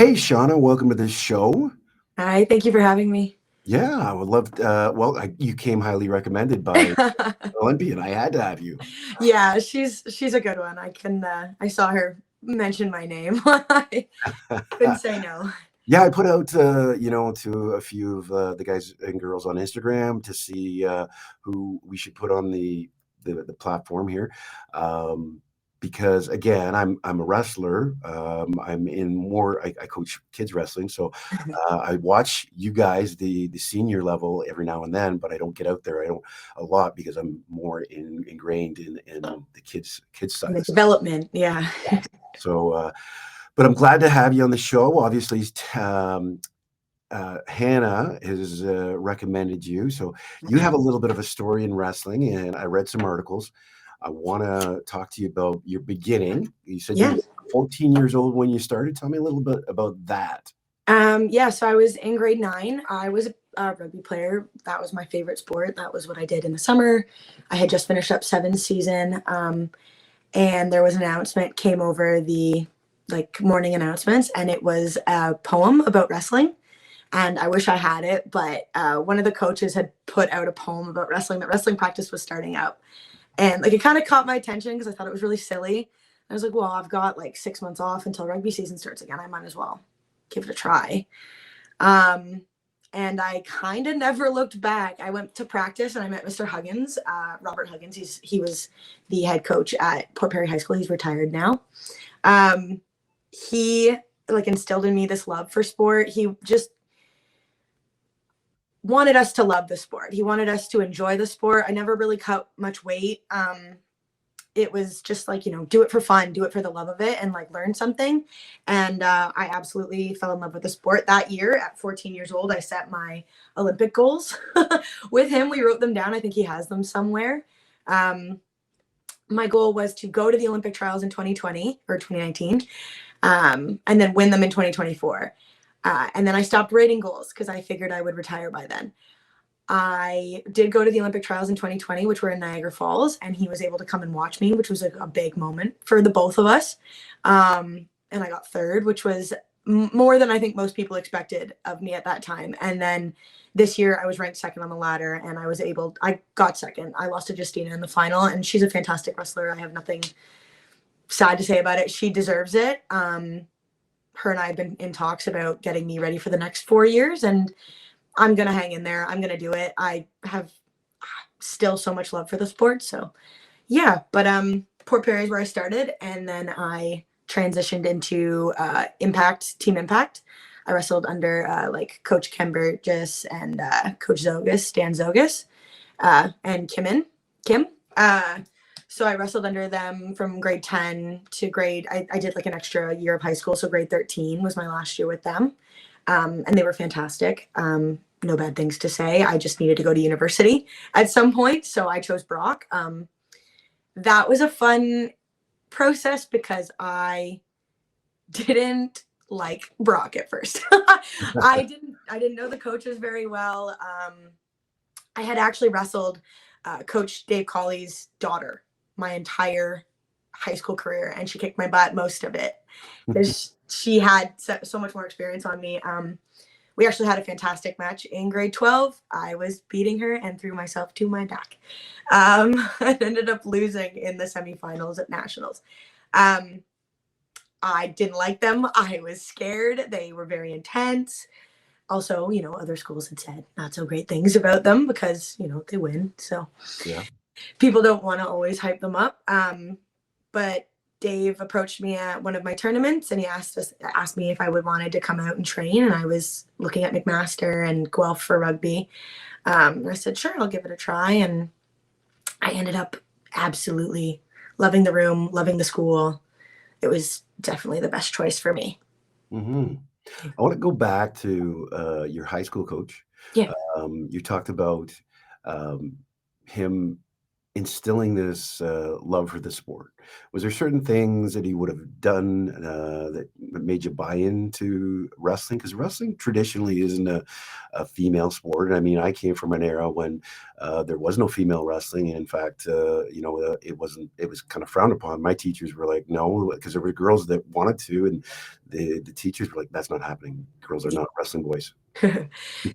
Hey, Shauna, welcome to the show. Hi, thank you for having me. Yeah, I would love you came highly recommended by Olympian. I had to have you. Yeah, she's a good one. I saw her mention my name. I couldn't say no. Yeah, I put out, to a few of the guys and girls on Instagram to see who we should put on the platform here. Um, because again, I'm a wrestler. I'm in more. I coach kids wrestling, so I watch you guys the senior level every now and then, but I don't get out there. I don't a lot because I'm more ingrained in the kids In side the of stuff. development, yeah. So, but I'm glad to have you on the show. Obviously, Hannah has recommended you. So you have a little bit of a story in wrestling, and I read some articles. I want to talk to you about your beginning. You said you Yeah. were 14 years old when you started. Tell me a little bit about that. Yeah, so I was in grade 9. I was a rugby player. That was my favorite sport. That was what I did in the summer. I had just finished up 7th season. And there was an announcement came over the morning announcements, and it was a poem about wrestling. And I wish I had it, but one of the coaches had put out a poem about wrestling, that wrestling practice was starting up. And it kind of caught my attention because I thought it was really silly. I was like, well, I've got 6 months off until rugby season starts again. I might as well give it a try. Um, and I kind of never looked back. I went to practice and I met Mr. Huggins, Robert Huggins. He was the head coach at Port Perry High School. He's retired now. He instilled in me this love for sport. He just wanted us to love the sport. He wanted us to enjoy the sport. I never really cut much weight. It was just do it for fun, do it for the love of it, and learn something. And I absolutely fell in love with the sport. That year at 14 years old, I set my Olympic goals with him. We wrote them down. I think he has them somewhere. My goal was to go to the Olympic trials in 2020 or 2019, and then win them in 2024. And then I stopped rating goals because I figured I would retire by then. I did go to the Olympic trials in 2020, which were in Niagara Falls, and he was able to come and watch me, which was a big moment for the both of us. And I got third, which was more than I think most people expected of me at that time. And then this year I was ranked second on the ladder, and I got second. I lost to Justina in the final, and she's a fantastic wrestler. I have nothing sad to say about it. She deserves it. Her and I have been in talks about getting me ready for the next 4 years, and I'm going to hang in there. I'm going to do it. I have still so much love for the sport. So yeah, but Port Perry is where I started. And then I transitioned into Team Impact. I wrestled under Coach Ken Burgess and Coach Stan Zogus, and Kim. So I wrestled under them from grade 10 to I did an extra year of high school. So grade 13 was my last year with them. And they were fantastic. No bad things to say. I just needed to go to university at some point, so I chose Brock. That was a fun process because I didn't like Brock at first. I didn't know the coaches very well. I had actually wrestled Coach Dave Colley's daughter my entire high school career, and she kicked my butt most of it because she had so much more experience on me. We actually had a fantastic match in grade 12. I was beating her and threw myself to my back. I ended up losing in the semifinals at nationals. I didn't like them. I was scared. They were very intense. Also, other schools had said not so great things about them because, they win. So Yeah. people don't want to always hype them up. But Dave approached me at one of my tournaments, and he asked me if I would wanted to come out and train. And I was looking at McMaster and Guelph for rugby. And I said, sure, I'll give it a try. And I ended up absolutely loving the room, loving the school. It was definitely the best choice for me. Mm-hmm. I want to go back to your high school coach. Yeah. You talked about him instilling this love for the sport. Was there certain things that he would have done that made you buy into wrestling? Because wrestling traditionally isn't a female sport. I mean, I came from an era when there was no female wrestling. And in fact, it wasn't. It was kind of frowned upon. My teachers were like, no, because there were girls that wanted to, and the teachers were like, that's not happening. Girls are not wrestling boys.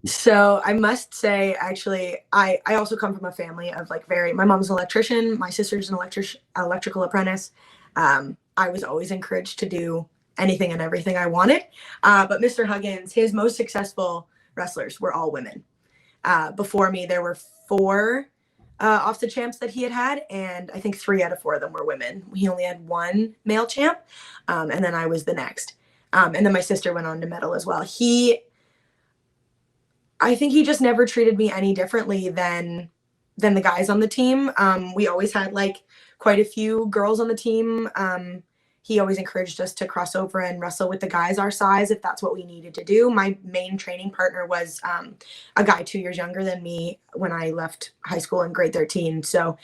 So I must say, actually, I also come from a family of like my mom's an electrician, my sister's an electrical apprentice. I was always encouraged to do anything and everything I wanted. But Mr. Huggins, his most successful wrestlers were all women. Before me, there were 4 OFSA champs that he had, and I think 3 out of 4 of them were women. He only had 1 male champ, and then I was the next. And then my sister went on to medal as well. I think he just never treated me any differently than the guys on the team. We always had like quite a few girls on the team. He always encouraged us to cross over and wrestle with the guys our size if that's what we needed to do. My main training partner was a guy 2 years younger than me when I left high school in grade 13. So,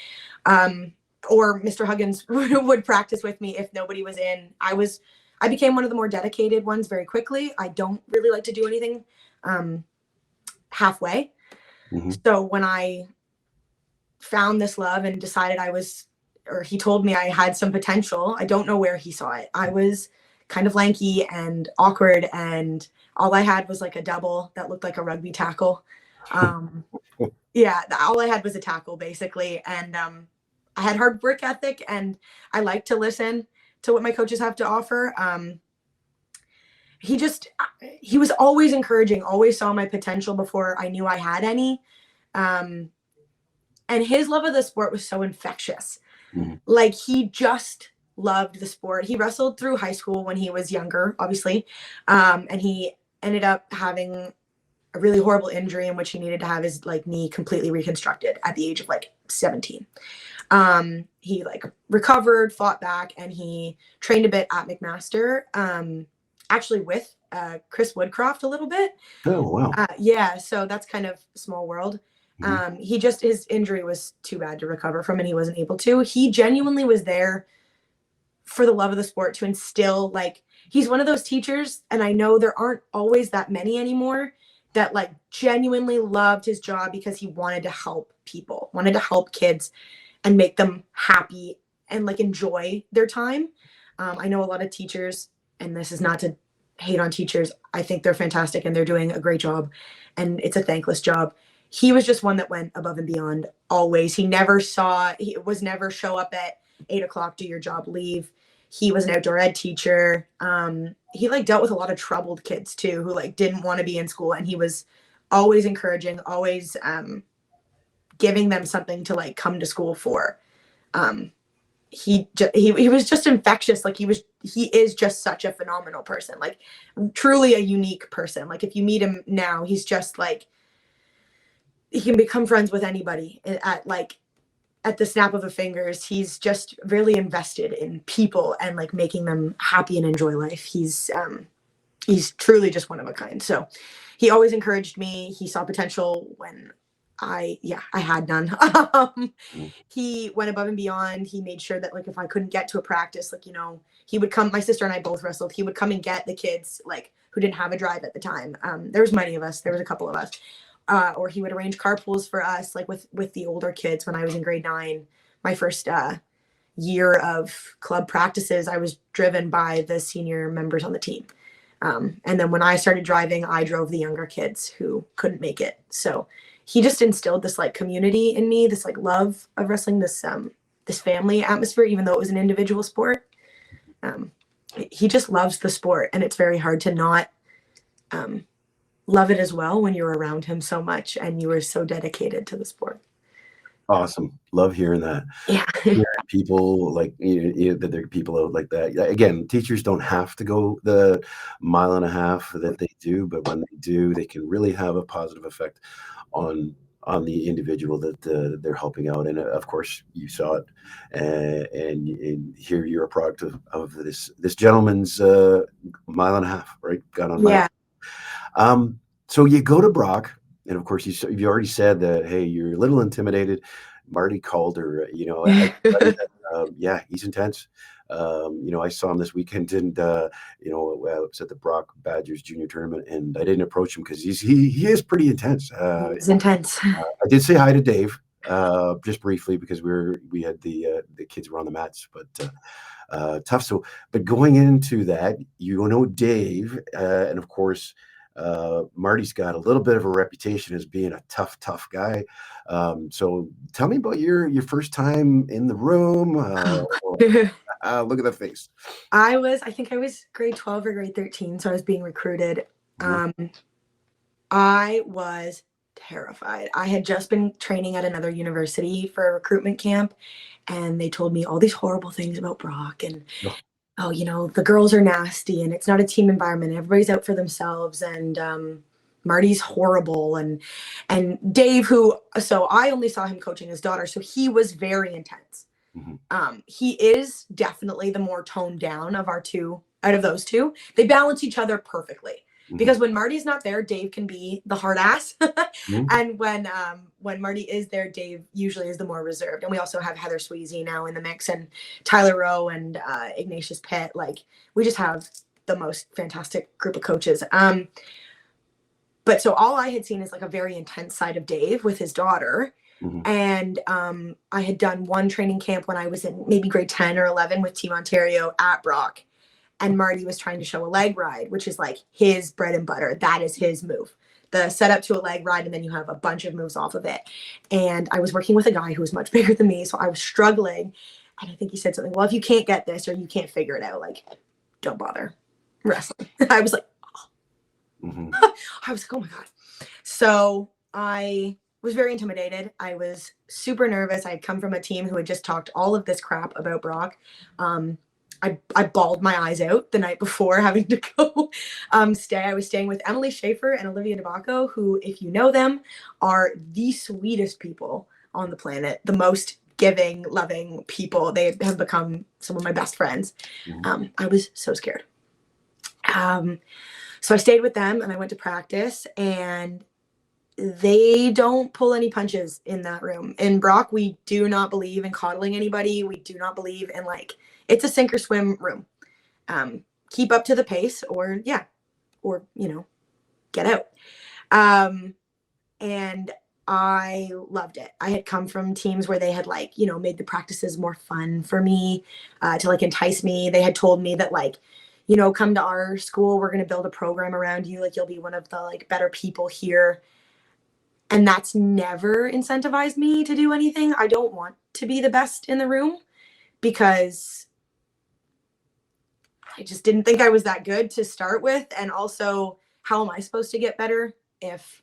or Mr. Huggins would practice with me if nobody was in. I became one of the more dedicated ones very quickly. I don't really like to do anything halfway. Mm-hmm. So when I found this love and decided he told me I had some potential, I don't know where he saw it. I was kind of lanky and awkward, and all I had was like a double that looked like a rugby tackle. Yeah, all I had was a tackle basically. And I had hard work ethic, and I like to listen to what my coaches have to offer. He was always encouraging, always saw my potential before I knew I had any. And his love of the sport was so infectious. Mm-hmm. Like, he just loved the sport. He wrestled through high school when he was younger, obviously. And he ended up having a really horrible injury in which he needed to have his like knee completely reconstructed at the age of like 17. He like recovered, fought back, and he trained a bit at McMaster, actually with Chris Woodcroft a little bit. Oh, wow. Yeah, so that's kind of a small world. His injury was too bad to recover from, and he wasn't able to. He genuinely was there for the love of the sport to instill, like, he's one of those teachers, and I know there aren't always that many anymore, that like genuinely loved his job because he wanted to help people, wanted to help kids and make them happy and like enjoy their time. I know a lot of teachers, and this is not to hate on teachers, I think they're fantastic and they're doing a great job, and it's a thankless job. He was just one that went above and beyond always. He was never show up at 8:00, do your job, leave. He was an outdoor ed teacher. He like dealt with a lot of troubled kids too, who like didn't want to be in school, and he was always encouraging, always giving them something to like come to school for. He was just infectious. Like, he is just such a phenomenal person, like truly a unique person. Like, if you meet him now, he's just like, he can become friends with anybody at the snap of a fingers. He's just really invested in people and like making them happy and enjoy life. He's truly just one of a kind. So he always encouraged me. He saw potential when I had none. He went above and beyond. He made sure that like if I couldn't get to a practice, like, he would come. My sister and I both wrestled. He would come and get the kids like who didn't have a drive at the time. There was many of us. There was a couple of us. Or he would arrange carpools for us, like with the older kids. When I was in grade 9, my first year of club practices, I was driven by the senior members on the team. And then when I started driving, I drove the younger kids who couldn't make it. So he just instilled this like community in me, this like love of wrestling, this family atmosphere, even though it was an individual sport. He just loves the sport, and it's very hard to not love it as well when you're around him so much and you are so dedicated to the sport. Awesome. Love hearing that. Yeah. Hearing people like that there are people out like that. Again, teachers don't have to go the 1.5 miles that they do, but when they do, they can really have a positive effect on the individual that they're helping out. And of course, you saw it, and here you're a product of this gentleman's 1.5 miles, right? Got on. Yeah. So you go to Brock, and of course you already said that, hey, you're a little intimidated. Marty called her, everybody that Yeah, he's intense. I saw him this weekend, and I was at the Brock Badgers junior tournament, and I didn't approach him because he is pretty intense. It's intense. I did say hi to Dave, just briefly, because we had the kids were on the mats, but tough. So, but going into that, Dave, and of course, Marty's got a little bit of a reputation as being a tough guy. So tell me about your first time in the room. Look at the face. I think I was grade 12 or grade 13, so I was being recruited. Mhm. I was terrified. I had just been training at another university for a recruitment camp, and they told me all these horrible things about Brock, and Oh, the girls are nasty, and it's not a team environment. Everybody's out for themselves, and Marty's horrible, and Dave, so I only saw him coaching his daughter, so he was very intense. mhm, He is definitely the more toned down of out of those two. They balance each other perfectly. mhm, Because when Marty's not there, Dave can be the hard ass. mhm. And when Marty is there, Dave usually is the more reserved. And we also have Heather Sweezy now in the mix, and Tyler Rowe, and Ignatius Pitt. Like, we just have the most fantastic group of coaches. But so all I had seen is like a very intense side of Dave with his daughter. Mhm. And I had done one training camp when I was in maybe grade 10 or 11 with Team Ontario at Brock. And Marty was trying to show a leg ride, which is like his bread and butter. That is his move. The setup to a leg ride, and then you have a bunch of moves off of it. And I was working with a guy who was much bigger than me, so I was struggling. And I think he said something, well, if you can't get this or you can't figure it out, like, don't bother wrestling. I was like, Mhm. I was like, oh my God. So I was very intimidated. I was super nervous. I had come from a team who had just talked all of this crap about Brock. I bawled my eyes out the night before having to go stay. I was staying with Emily Schaefer and Olivia DeBacco, who, if you know them, are the sweetest people on the planet, the most giving, loving people. They have become some of my best friends. I was so scared. So I stayed with them, and I went to practice, and they don't pull any punches in that room. In Brock, we do not believe in coddling anybody. We do not believe in, like, it's a sink or swim room. Keep up to the pace, or get out. And I loved it. I had come from teams where they had, like, made the practices more fun for me, to like entice me. They had told me that, like, come to our school, we're going to build a program around you. Like, you'll be one of the, like, better people here. And that's never incentivized me to do anything. I don't want to be the best in the room, because I just didn't think I was that good to start with. And also, how am I supposed to get better if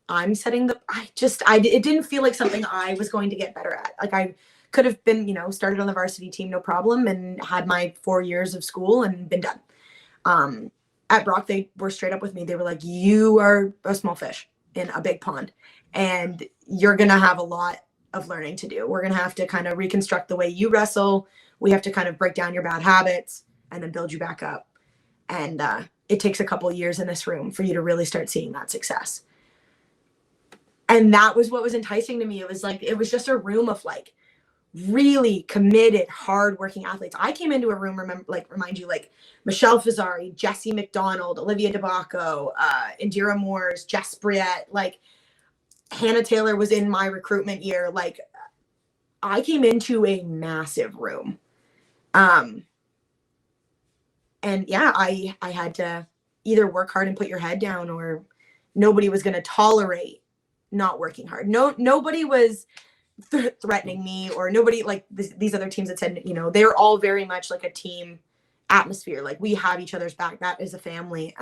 I'm setting it didn't feel like something I was going to get better at. Like, I could have been, started on the varsity team, no problem, and had my 4 years of school and been done. At Brock, they were straight up with me. They were like, you are a small fish in a big pond, and you're going to have a lot of learning to do. We're going to have to kind of reconstruct the way you wrestle. We have to kind of break down your bad habits and then build you back up. And it takes a couple years in this room for you to really start seeing that success. And that was what was enticing to me. It was just a room of, like, really committed, hardworking athletes. I came into a room, remind you, like Michelle Fazzari, Jessie McDonald, Olivia DeBacco, Indira Moores, Jess Briette, like Hannah Taylor was in my recruitment year. Like, I came into a massive room. And yeah, I had to either work hard and put your head down, or nobody was going to tolerate not working hard. Nobody was threatening me, or nobody, like these other teams that said, they're all very much like a team atmosphere. Like, we have each other's back. That is a family.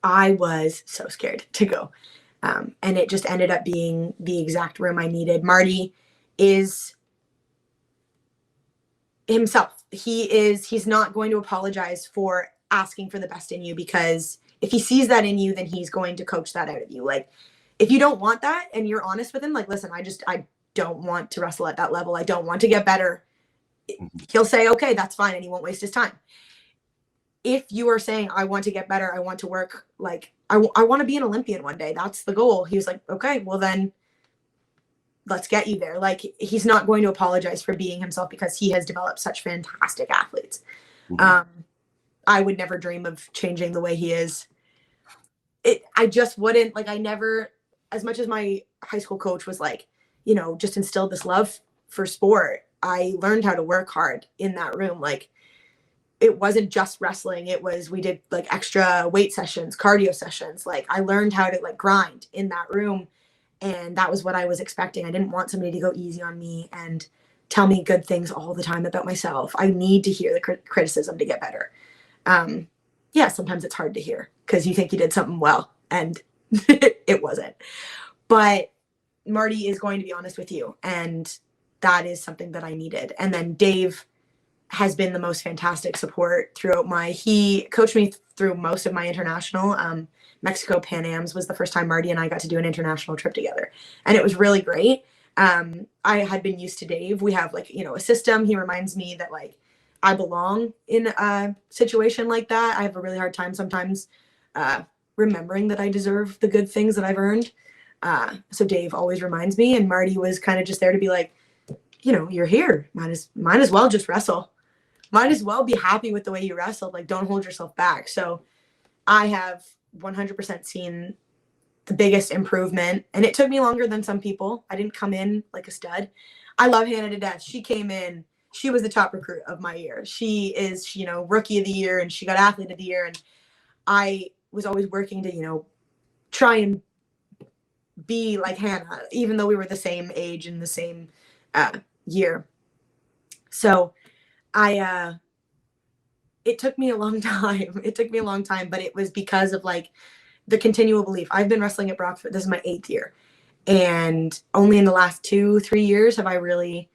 I was so scared to go. And it just ended up being the exact room I needed. Marty is himself. He's not going to apologize for asking for the best in you, because if he sees that in you, then he's going to coach that out of you. Like, if you don't want that and you're honest with him, like, listen, I don't want to wrestle at that level. I don't want to get better. He'll say, okay, that's fine. And he won't waste his time. If you are saying, I want to get better, I want to work, like, I want to be an Olympian one day, that's the goal. He was like, okay, well then let's get you there. Like, he's not going to apologize for being himself because he has developed such fantastic athletes. I would never dream of changing the way he is. I just wouldn't, like, I never, as much as my high school coach was like, you know, just instilled this love for sport, I learned how to work hard in that room. Like, it wasn't just wrestling. It was, we did like extra weight sessions, cardio sessions. Like, I learned how to like grind in that room. And that was what I was expecting. I didn't want somebody to go easy on me and tell me good things all the time about myself. I need to hear the criticism to get better. Yeah, sometimes it's hard to hear because you think you did something well and it wasn't. But Marty is going to be honest with you. And that is something that I needed. And then Dave has been the most fantastic support throughout he coached me through most of my international. Mexico Pan Ams was the first time Marty and I got to do an international trip together. And it was really great. I had been used to Dave. We have like, you know, a system. He reminds me that like I belong in a situation like that. I have a really hard time sometimes remembering that I deserve the good things that I've earned. So Dave always reminds me, and Marty was kind of just there to be like, you know, you're here. Might as well just wrestle. Might as well be happy with the way you wrestled. Like, don't hold yourself back. So I have 100% seen the biggest improvement. And it took me longer than some people. I didn't come in like a stud. I love Hannah to death. She came in. She was the top recruit of my year. She is, you know, rookie of the year, and she got athlete of the year. And I was always working to, you know, try and be like Hannah, even though we were the same age and the same year. So it took me a long time. It took me a long time, but it was because of like the continual belief. I've been wrestling at Brockford. This is my 8th year. And only in the last 2-3 years have I really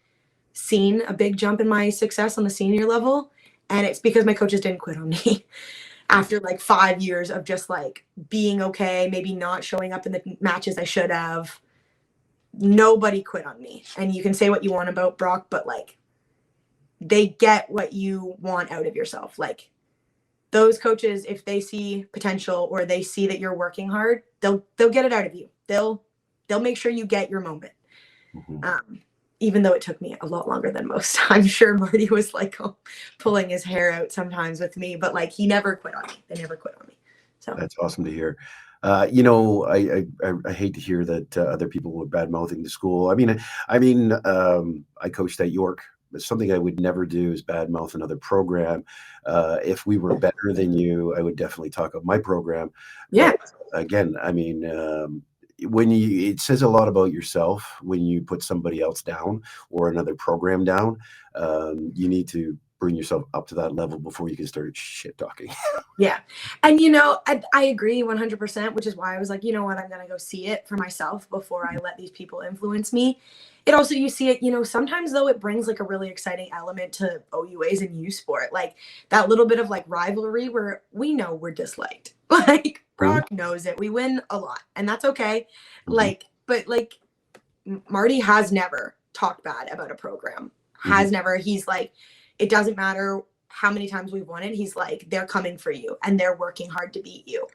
seen a big jump in my success on the senior level. And it's because my coaches didn't quit on me after like 5 years of just like being okay, maybe not showing up in the matches I should have. Nobody quit on me. And you can say what you want about Brock, but like, they get what you want out of yourself. Like, those coaches, if they see potential or they see that you're working hard, they'll get it out of you. They'll make sure you get your moment. Even though it took me a lot longer than most. I'm sure Marty was like pulling his hair out sometimes with me, but like, he never quit on me. They never quit on me. So that's awesome to hear. You know, I hate to hear that other people were bad mouthing the school. I coached at York. But something I would never do is badmouth another program. If we were better than you, I would definitely talk about my program. Yeah. But again, I mean, it says a lot about yourself when you put somebody else down or another program down. You need to bring yourself up to that level before you can start shit talking. Yeah. And, you know, I agree 100%, which is why I was like, you know what, I'm going to go see it for myself before I let these people influence me. It also, you see it, you know, sometimes though it brings like a really exciting element to OUAs and U sport, like that little bit of like rivalry where we know we're disliked. Like, Brock knows it. We win a lot and that's okay. Like, but like Marty has never talked bad about a program, has never. He's like, it doesn't matter how many times we've won it. He's like, they're coming for you and they're working hard to beat you.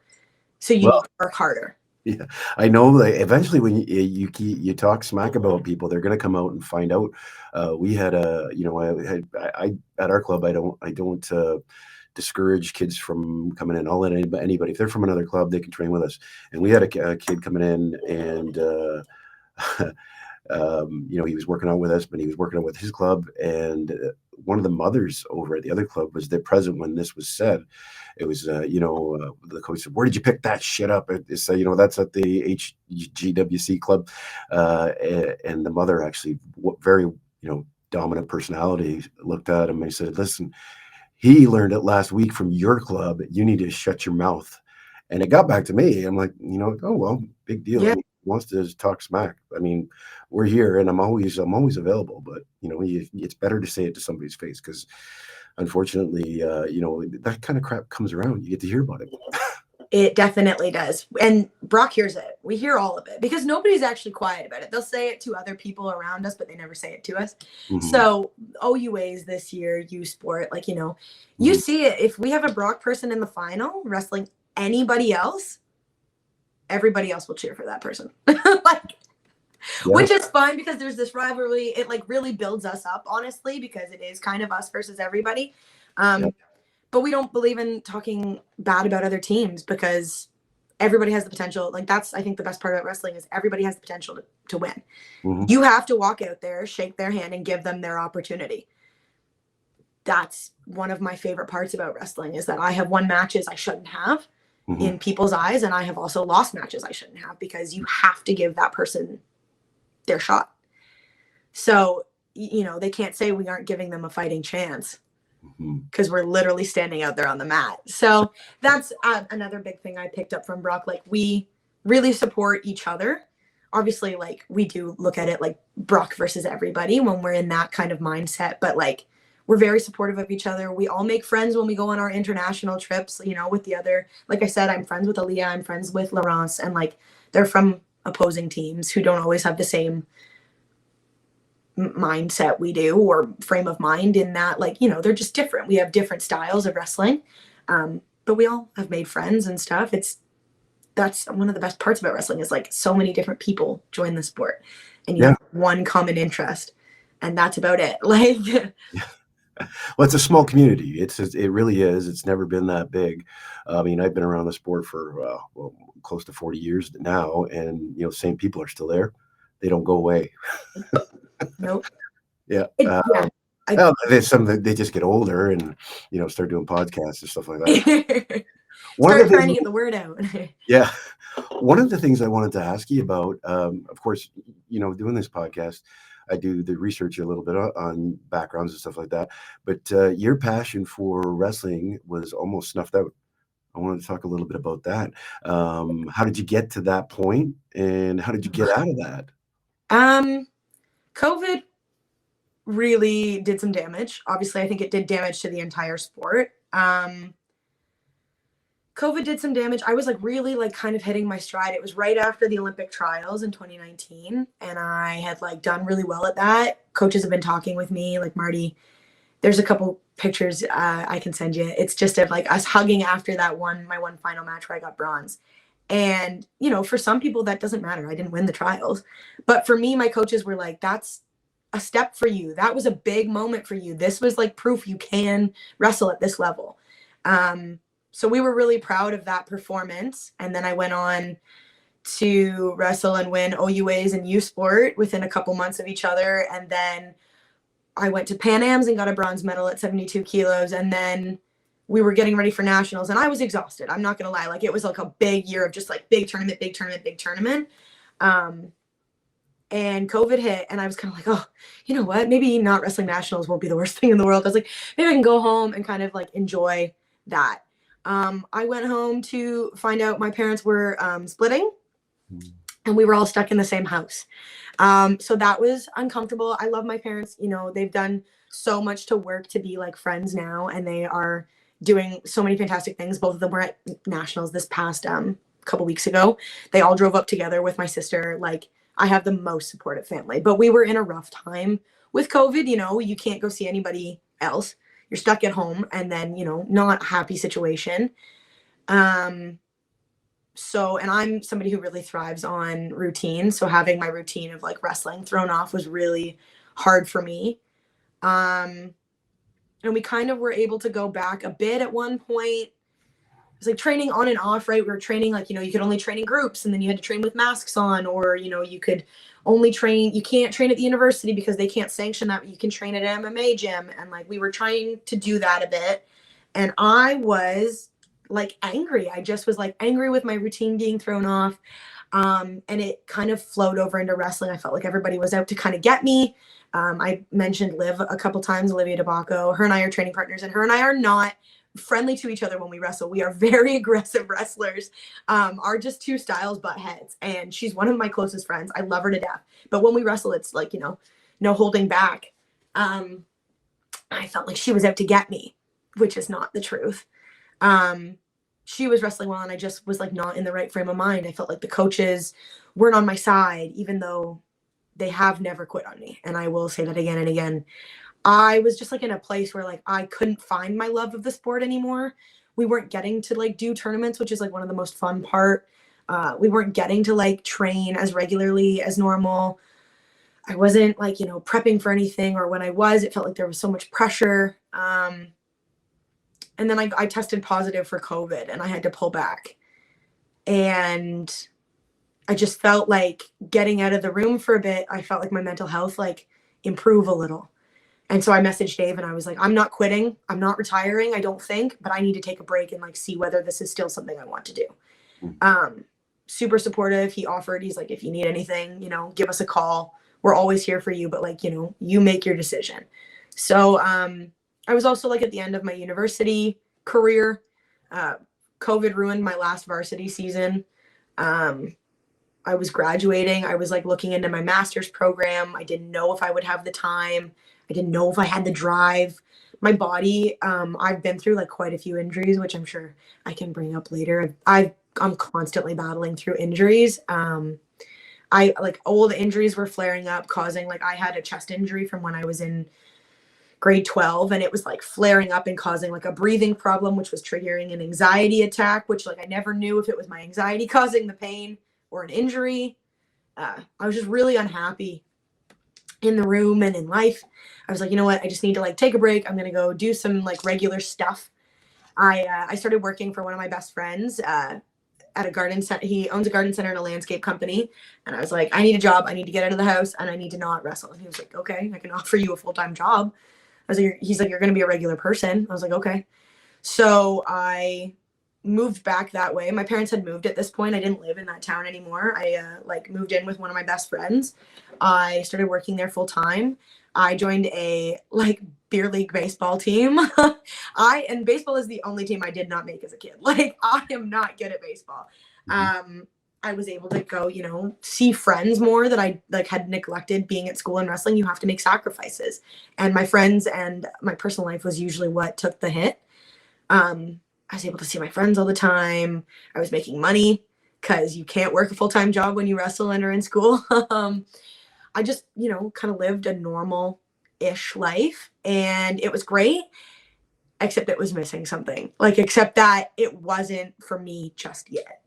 So you need to work harder. Yeah, I know that eventually when you talk smack about people, they're going to come out and find out. We had I at our club, I don't discourage kids from coming in. I'll let anybody, if they're from another club, they can train with us. And we had a kid coming in and, he was working out with us, but he was working out with his club. And one of the mothers over at the other club was there present when this was said. It was, the coach said, "Where did you pick that shit up?" It's, that's at the HGWC club. And the mother actually, very, dominant personality, looked at him and said, "Listen, he learned it last week from your club. You need to shut your mouth." And it got back to me. I'm like, oh, well, big deal. Yeah. He wants to talk smack. I mean, we're here and I'm always available, but it's better to say it to somebody's face because unfortunately, that kind of crap comes around. You get to hear about it. It definitely does. And Brock hears it. We hear all of it because nobody's actually quiet about it. They'll say it to other people around us, but they never say it to us. So OUAs this year, U Sport, you see it. If we have a Brock person in the final wrestling anybody else, everybody else will cheer for that person. Yeah. which is fine because there's this rivalry. It like really builds us up, honestly, because it is kind of us versus everybody. Yeah. But we don't believe in talking bad about other teams because everybody has the potential. Like that's, I think the best part about wrestling is everybody has the potential to win. Mhm. You have to walk out there, shake their hand, and give them their opportunity. That's one of my favorite parts about wrestling is that I have won matches I shouldn't have in people's eyes, and I have also lost matches I shouldn't have because you have to give that person their shot. So, you know, they can't say we aren't giving them a fighting chance because we're literally standing out there on the mat. So that's another big thing I picked up from Brock. Like we really support each other. Obviously, like we do look at it like Brock versus everybody when we're in that kind of mindset, but like we're very supportive of each other. We all make friends when we go on our international trips, you know, with the other, like I said, I'm friends with Aaliyah, I'm friends with Laurence, and like they're from opposing teams who don't always have the same mindset we do or frame of mind in that, like, you know, they're just different. We have different styles of wrestling. But we all have made friends and stuff. That's one of the best parts about wrestling is like so many different people join the sport and you have one common interest and that's about it. Like, well, it's a small community. It really is. It's never been that big. I mean, I've been around the sport for well, close to 40 years now, and you know, same people are still there. They don't go away. nope. Yeah. Yeah. There's some that they just get older and you know start doing podcasts and stuff like that. One of Start the trying to things, get the word out. yeah. One of the things I wanted to ask you about, of course, you know, doing this podcast, I do the research a little bit on backgrounds and stuff like that. But your passion for wrestling was almost snuffed out. I wanted to talk a little bit about that. How did you get to that point, and how did you get out of that? COVID really did some damage. Obviously, I think it did damage to the entire sport. COVID did some damage. I was like really like kind of hitting my stride. It was right after the Olympic trials in 2019 and I had like done really well at that. Coaches have been talking with me like Marty. There's a couple pictures I can send you. It's just of like us hugging after my one final match where I got bronze. And, you know, for some people that doesn't matter. I didn't win the trials. But for me, my coaches were like, that's a step for you. That was a big moment for you. This was like proof you can wrestle at this level. So we were really proud of that performance. And then I went on to wrestle and win OUAs and U Sport within a couple months of each other. And then I went to Pan Ams and got a bronze medal at 72 kilos. And then we were getting ready for nationals and I was exhausted. I'm not going to lie. Like it was like a big year of just like big tournament, big tournament, big tournament. And COVID hit and I was kind of like, oh, you know what? Maybe not wrestling nationals won't be the worst thing in the world. I was like, maybe I can go home and kind of like enjoy that. I went home to find out my parents were splitting and we were all stuck in the same house. So that was uncomfortable. I love my parents. You know, they've done so much to work to be like friends now and they are doing so many fantastic things. Both of them were at nationals this past couple weeks ago. They all drove up together with my sister. Like I have the most supportive family, but we were in a rough time with COVID. You know, you can't go see anybody else. You're stuck at home and then, you know, not a happy situation. So, and I'm somebody who really thrives on routine. So having my routine of like wrestling thrown off was really hard for me. And we kind of were able to go back a bit at one point. It was like training on and off, right? We were training like, you know, you could only train in groups and then you had to train with masks on, or, you know, you could only train, you can't train at the university because they can't sanction that. You can train at an MMA gym. And like, we were trying to do that a bit. And I was like angry. I just was like angry with my routine being thrown off. And it kind of flowed over into wrestling. I felt like everybody was out to kind of get me. I mentioned Liv a couple times, Olivia DeBacco. Her and I are training partners and her and I are not friendly to each other when we wrestle. We are very aggressive wrestlers. Are just two styles butt heads. And she's one of my closest friends. I love her to death. But when we wrestle, it's like, you know, no holding back. I felt like she was out to get me, which is not the truth. She was wrestling well and I just was like not in the right frame of mind. I felt like the coaches weren't on my side, even though they have never quit on me. And I will say that again and again. I was just like in a place where like I couldn't find my love of the sport anymore. We weren't getting to like do tournaments, which is like one of the most fun part We weren't getting to like train as regularly as normal. I wasn't like, prepping for anything, or when I was, it felt like there was so much pressure. And then I tested positive for COVID and I had to pull back. And I just felt like getting out of the room for a bit, I felt like my mental health like improve a little. And so I messaged Dave and I was like, I'm not quitting. I'm not retiring, I don't think, but I need to take a break and like see whether this is still something I want to do. Super supportive. He offered, he's like, if you need anything, give us a call. We're always here for you, but like, you make your decision. So I was also like at the end of my university career. COVID ruined my last varsity season. I was graduating. I was like looking into my master's program. I didn't know if I would have the time. I didn't know if I had the drive. My body, I've been through like quite a few injuries, which I'm sure I can bring up later. I'm constantly battling through injuries. I like old injuries were flaring up, causing like I had a chest injury from when I was in grade 12, and it was like flaring up and causing like a breathing problem, which was triggering an anxiety attack, which like I never knew if it was my anxiety causing the pain or an injury. I was just really unhappy in the room and in life. I was like, you know what? I just need to like take a break. I'm going to go do some like regular stuff. I started working for one of my best friends at a garden center. He owns a garden center and a landscape company. And I was like, I need a job. I need to get out of the house and I need to not wrestle. And he was like, okay, I can offer you a full-time job. I was like, he's like, you're going to be a regular person. I was like, okay. So I moved back that way. My parents had moved at this point. I didn't live in that town anymore. I like moved in with one of my best friends. I started working there full time. I joined a like beer league baseball team. And baseball is the only team I did not make as a kid. Like I am not good at baseball. I was able to go, see friends more that I like had neglected being at school and wrestling. You have to make sacrifices. And my friends and my personal life was usually what took the hit. I was able to see my friends all the time. I was making money because you can't work a full-time job when you wrestle and are in school. I just, kind of lived a normal-ish life and it was great, except it was missing something. Like, except that it wasn't for me just yet.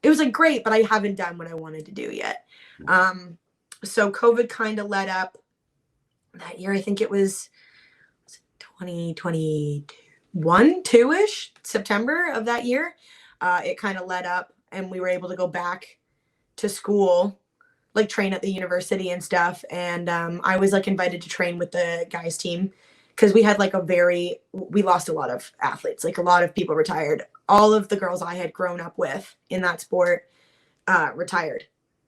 It was like great, but I haven't done what I wanted to do yet. So COVID kind of led up that year. I think it was 2021, 2-ish, September of that year. It kind of led up and we were able to go back to school, like train at the university and stuff. And I was like invited to train with the guys team because we had like we lost a lot of athletes, like a lot of people retired. All of the girls I had grown up with in that sport retired,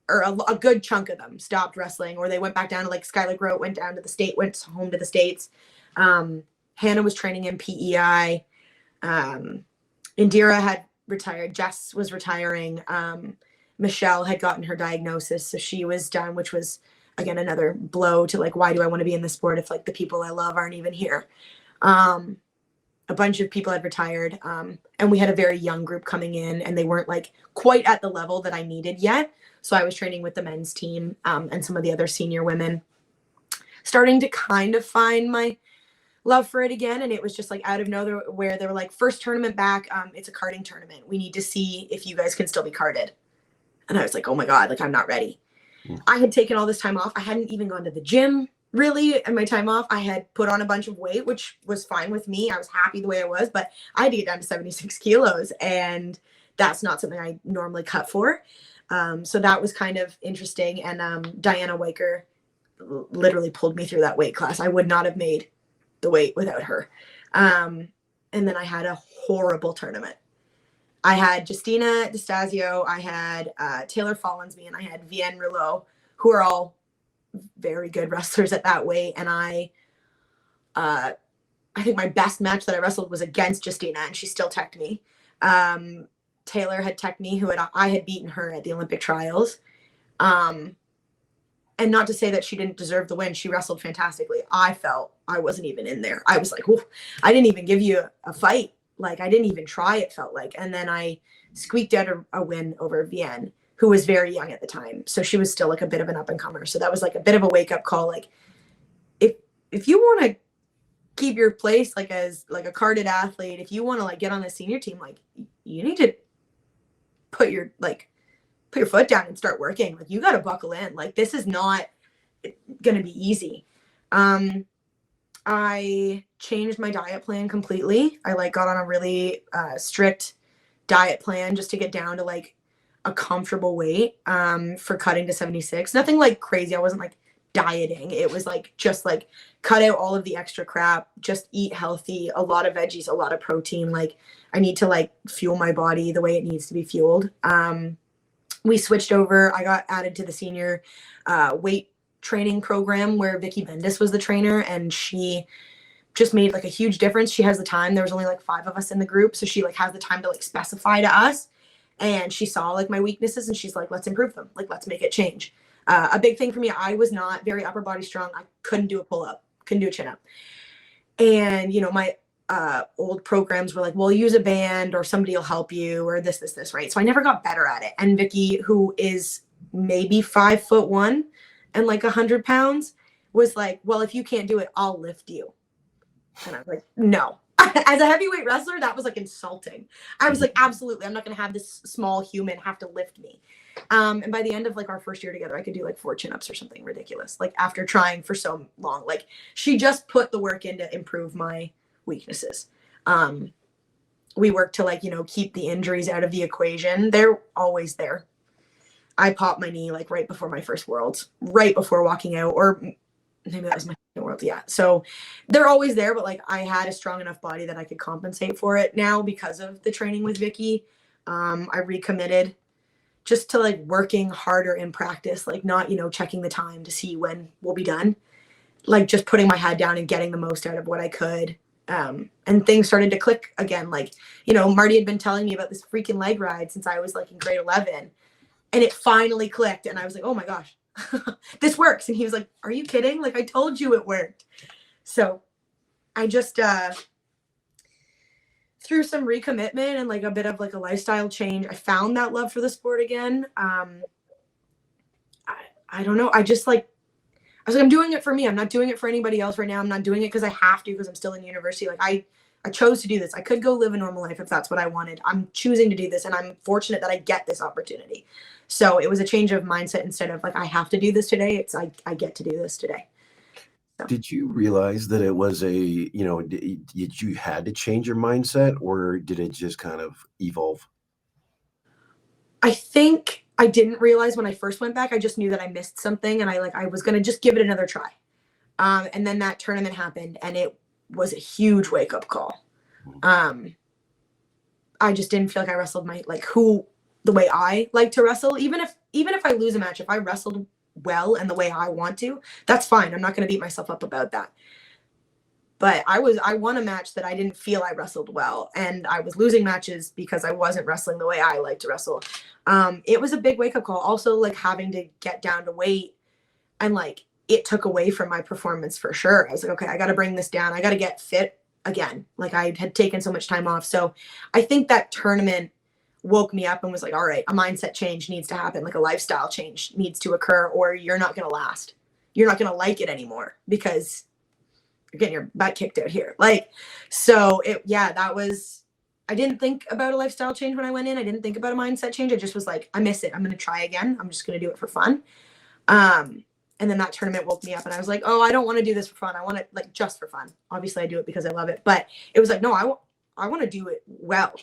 or a good chunk of them stopped wrestling, or they went back down to like Skylar Grote went down to the state, went home to the States. Hannah was training in PEI. Indira had retired. Jess was retiring. Michelle had gotten her diagnosis, so she was done, which was again another blow to like, why do I want to be in this sport if like the people I love aren't even here? A bunch of people had retired, and we had a very young group coming in, and they weren't like quite at the level that I needed yet. So I was training with the men's team and some of the other senior women, starting to kind of find my love for it again. And it was just like out of nowhere, they were like, first tournament back, it's a karting tournament. We need to see if you guys can still be karted. And I was like, oh my God, like I'm not ready. I had taken all this time off. I hadn't even gone to the gym really in my time off. I had put on a bunch of weight, which was fine with me. I was happy the way I was, but I had to get down to 76 kilos. And that's not something I normally cut for. So that was kind of interesting. And Diana Weicker literally pulled me through that weight class. I would not have made the weight without her. And then I had a horrible tournament. I had Justina DeStasio, I had Taylor Follinsby, and I had Vienne Rouleau, who are all very good wrestlers at that weight. And I think my best match that I wrestled was against Justina, and she still teched me. Taylor had teched me, I had beaten her at the Olympic trials. And not to say that she didn't deserve the win. She wrestled fantastically. I felt I wasn't even in there. I was like, I didn't even give you a fight. Like I didn't even try, it felt like. And then I squeaked out a win over Vienne, who was very young at the time. So she was still like a bit of an up and comer. So that was like a bit of a wake up call. Like if you want to keep your place, like as like a carded athlete, if you want to like get on the senior team, like you need to put your like put your foot down and start working. Like, you got to buckle in. Like, this is not going to be easy. I changed my diet plan completely. I like got on a really strict diet plan just to get down to like a comfortable weight for cutting to 76. Nothing like crazy. I wasn't like dieting. It was like just like cut out all of the extra crap, just eat healthy, a lot of veggies, a lot of protein. Like, I need to like fuel my body the way it needs to be fueled. We switched over. I got added to the senior weight training program where Vicky Bendis was the trainer, and she just made like a huge difference. She has the time. There was only like 5 of us in the group, so she like has the time to like specify to us, and she saw like my weaknesses, and she's like, let's improve them, like let's make it change. A big thing for me, I was not very upper body strong. I couldn't do a pull-up, couldn't do a chin-up, and you know, my old programs were like, well, use a band or somebody will help you or this, right? So I never got better at it. And Vicky, who is maybe 5'1" and like 100 pounds, was like, well, if you can't do it, I'll lift you. And I was like, no. As a heavyweight wrestler, that was like insulting. I was like, absolutely, I'm not going to have this small human have to lift me. And by the end of like our first year together, I could do like 4 chin-ups or something ridiculous. Like, after trying for so long, like, she just put the work in to improve my weaknesses. We work to like, you know, keep the injuries out of the equation. They're always there. I popped my knee like right before my first Worlds, right before walking out, or maybe that was my second World. Yeah. So they're always there, but like, I had a strong enough body that I could compensate for it now because of the training with Vicky. I recommitted just to like working harder in practice, like not, you know, checking the time to see when we'll be done, like just putting my head down and getting the most out of what I could. And things started to click again. Like, you know, Marty had been telling me about this freaking leg ride since I was like in grade 11, and it finally clicked. And I was like, oh my gosh, this works. And he was like, are you kidding? Like, I told you it worked. So I just, through some recommitment and like a bit of like a lifestyle change, I found that love for the sport again. I don't know. I was like, I'm doing it for me. I'm not doing it for anybody else right now. I'm not doing it because I have to, because I'm still in university. Like, I chose to do this. I could go live a normal life if that's what I wanted. I'm choosing to do this, and I'm fortunate that I get this opportunity. So it was a change of mindset. Instead of like, I have to do this today, it's I get to do this today. So. Did you realize that it was did you had to change your mindset, or did it just kind of evolve? I think I didn't realize when I first went back. I just knew that I missed something, and I was going to just give it another try. And then that tournament happened, and it was a huge wake up call. I just didn't feel like I wrestled the way I like to wrestle. Even if I lose a match, if I wrestled well and the way I want to, that's fine. I'm not going to beat myself up about that. But I won a match that I didn't feel I wrestled well, and I was losing matches because I wasn't wrestling the way I like to wrestle. It was a big wake up call. Also, like, having to get down to weight, and like, it took away from my performance for sure. I was like, okay, I got to bring this down. I got to get fit again. Like, I had taken so much time off. So I think that tournament woke me up and was like, all right, a mindset change needs to happen. Like, a lifestyle change needs to occur, or you're not going to last. You're not going to like it anymore because you're getting your butt kicked out here. Like, so I didn't think about a lifestyle change when I went in. I didn't think about a mindset change. I just was like, I miss it. I'm going to try again. I'm just going to do it for fun. And then that tournament woke me up, and I was like, oh, I don't want to do this for fun. I want it like just for fun. Obviously I do it because I love it, but it was like, no, I want to do it well.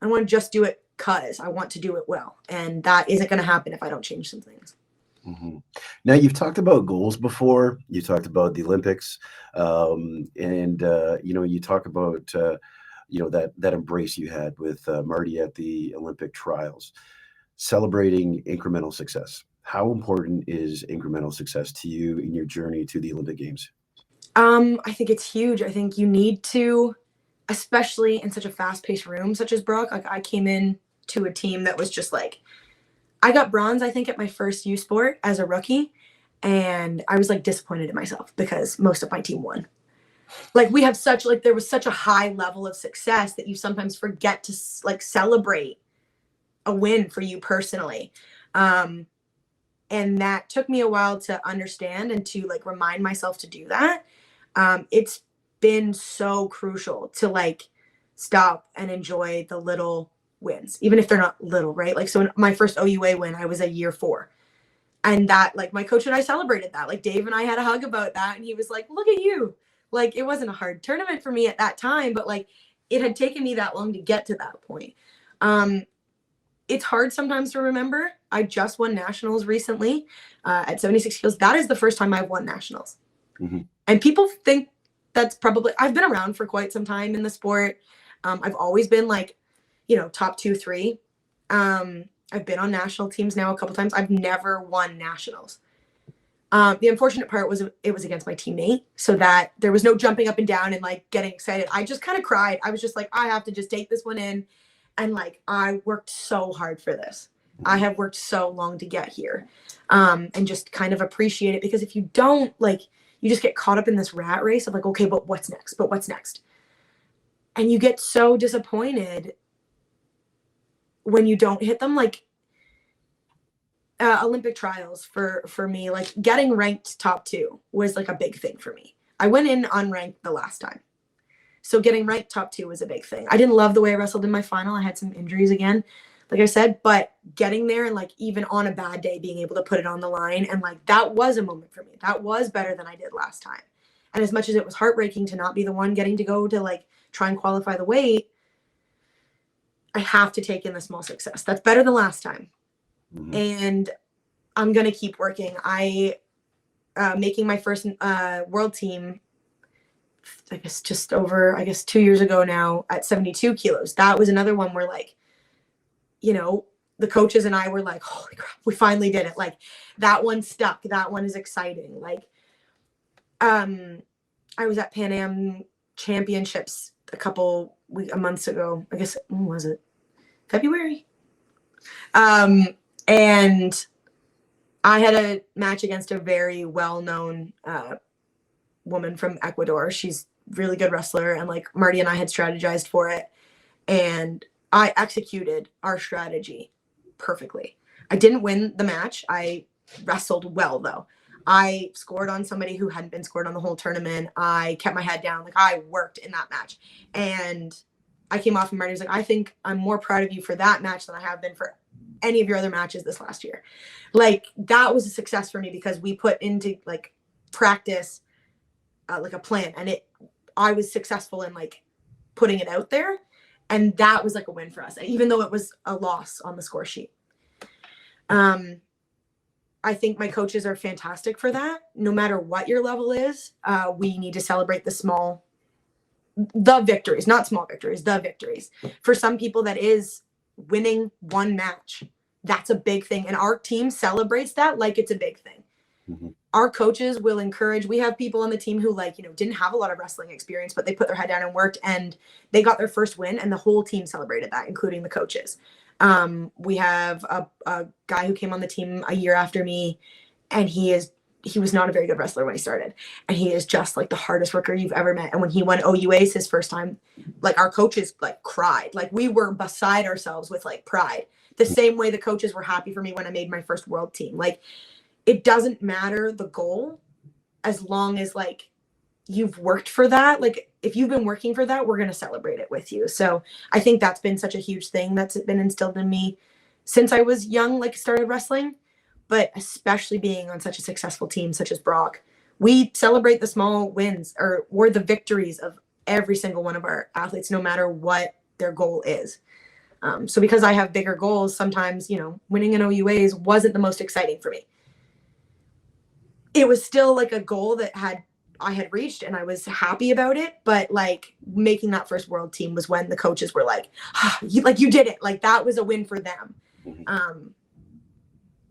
I want to just do it because I want to do it well. And that isn't going to happen if I don't change some things. Mm-hmm. Now, you've talked about goals before. You talked about the Olympics, and you talk about that embrace you had with Marty at the Olympic trials, celebrating incremental success. How important is incremental success to you in your journey to the Olympic Games? I think it's huge. I think you need to, especially in such a fast-paced room such as Brock. Like, I came in to a team that was just like, I got bronze, I think, at my first U Sport as a rookie, and I was like disappointed in myself because most of my team won. Like, we have there was such a high level of success that you sometimes forget to like celebrate a win for you personally. And that took me a while to understand and to like remind myself to do that. It's been so crucial to like stop and enjoy the little wins, even if they're not little, right? Like, so in my first OUA win, I was a year 4. And that, like, my coach and I celebrated that. Like, Dave and I had a hug about that. And he was like, look at you. Like, it wasn't a hard tournament for me at that time, but like, it had taken me that long to get to that point. It's hard sometimes to remember. I just won nationals recently at 76 kilos. That is the first time I've won nationals. Mm-hmm. And people think that's probably, I've been around for quite some time in the sport. I've always been like, you know, top 2, 3. I've been on national teams now a couple times. I've never won nationals. The unfortunate part was it was against my teammate, so that there was no jumping up and down and like getting excited. I just kind of cried. I was just like, I have to just take this one in. And like, I worked so hard for this. I have worked so long to get here, and just kind of appreciate it, because if you don't, like, you just get caught up in this rat race of like, okay, but what's next? But what's next? And you get so disappointed when you don't hit them. Like, Olympic trials for me, like getting ranked top 2 was like a big thing for me. I went in unranked the last time. So getting ranked top 2 was a big thing. I didn't love the way I wrestled in my final. I had some injuries again, like I said, but getting there and like even on a bad day, being able to put it on the line. And like, that was a moment for me. That was better than I did last time. And as much as it was heartbreaking to not be the one getting to go to like try and qualify the weight, I have to take in the small success. That's better than last time. Mm-hmm. And I'm going to keep working. Making my first world team, I guess just over, 2 years ago now at 72 kilos. That was another one where, like, you know, the coaches and I were like, holy crap, we finally did it. Like, that one stuck. That one is exciting. Like, I was at Pan Am Championships a months ago. I guess, when was it? February? And I had a match against a very well-known woman from Ecuador. She's a really good wrestler, and like Marty and I had strategized for it, and I executed our strategy perfectly. I didn't win the match. I wrestled well, though. I scored on somebody who hadn't been scored on the whole tournament. I kept my head down. Like, I worked in that match, and I came off and Marty was like, I think I'm more proud of you for that match than I have been for any of your other matches this last year. Like, that was a success for me, because we put into like practice like a plan, and I was successful in like putting it out there, and that was like a win for us, even though it was a loss on the score sheet. I think my coaches are fantastic for that. No matter what your level is, we need to celebrate the victories, not small victories, the victories. For some people, that is winning one match. That's a big thing. And our team celebrates that like it's a big thing. Mm-hmm. Our coaches will encourage. We have people on the team who, like, you know, didn't have a lot of wrestling experience, but they put their head down and worked, and they got their first win, and the whole team celebrated that, including the coaches. We have a guy who came on the team a year after me, and he was not a very good wrestler when he started, and he is just like the hardest worker you've ever met. And when he won OUAs his first time, like, our coaches like cried. Like, we were beside ourselves with like pride, the same way the coaches were happy for me when I made my first world team. Like, it doesn't matter the goal, as long as like you've worked for that. Like, if you've been working for that, we're going to celebrate it with you. So I think that's been such a huge thing that's been instilled in me since I was young, like started wrestling, but especially being on such a successful team such as Brock. We celebrate the small wins or the victories of every single one of our athletes, no matter what their goal is. So because I have bigger goals, sometimes, you know, winning an OUAs wasn't the most exciting for me. It was still like a goal that I had reached, and I was happy about it. But like, making that first world team was when the coaches were like, you did it. Like, that was a win for them.